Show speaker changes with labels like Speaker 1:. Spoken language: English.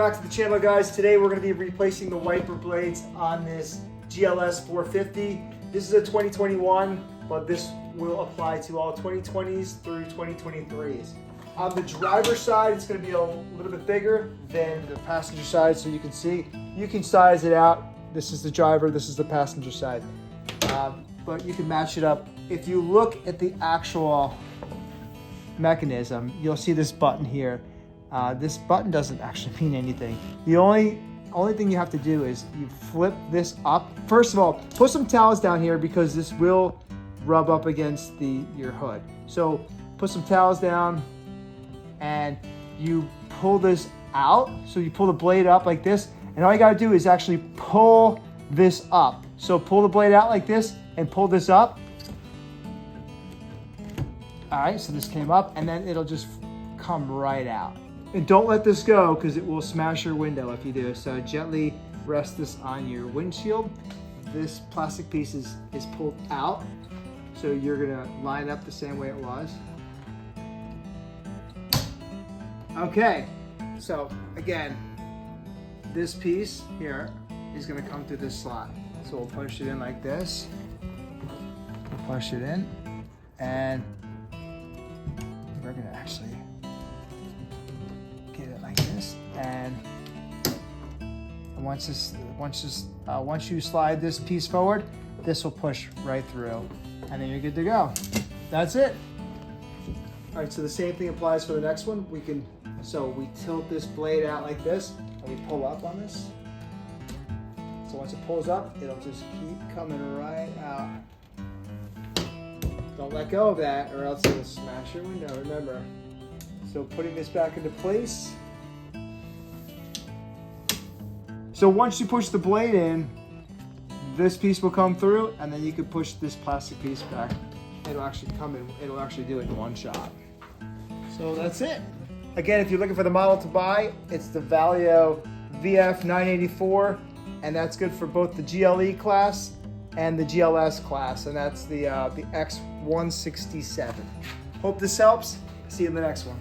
Speaker 1: back to the channel, guys. Today we're going to be replacing the wiper blades on this GLS450. This is a 2021, but this will apply to all 2020s through 2023s. On the driver's side, it's going to be a little bit bigger than the passenger side, so you can see. You can size it out. This is the driver, this is the passenger side. But you can match it up. If you look at the actual mechanism, you'll see this button here. This button doesn't actually mean anything. The only thing you have to do is you flip this up. First of all, put some towels down here because this will rub up against your hood. So put some towels down and you pull this out. So you pull the blade up like this, and all you gotta do is actually pull this up. So pull the blade out like this and pull this up. All right, so this came up and then it'll just come right out. And don't let this go because it will smash your window if you do. So gently rest this on your windshield. This plastic piece is pulled out. So you're gonna line up the same way it was. Okay, so again, this piece here is gonna come through this slot. So we'll push it in like this. We'll push it in, and we're gonna actually get it like this. And once you slide this piece forward, this will push right through, and then you're good to go. That's it. All right, so the same thing applies for the next one. We tilt this blade out like this, and we pull up on this. So once it pulls up, it'll just keep coming right out. Don't let go of that or else it'll smash your window, remember. So putting this back into place. So once you push the blade in, this piece will come through, and then you can push this plastic piece back. It'll actually come in, it'll actually do it in one shot. So that's it. Again, if you're looking for the model to buy, it's the Valeo VF984, and that's good for both the GLE class and the GLS class, and that's the X167. Hope this helps. See you in the next one.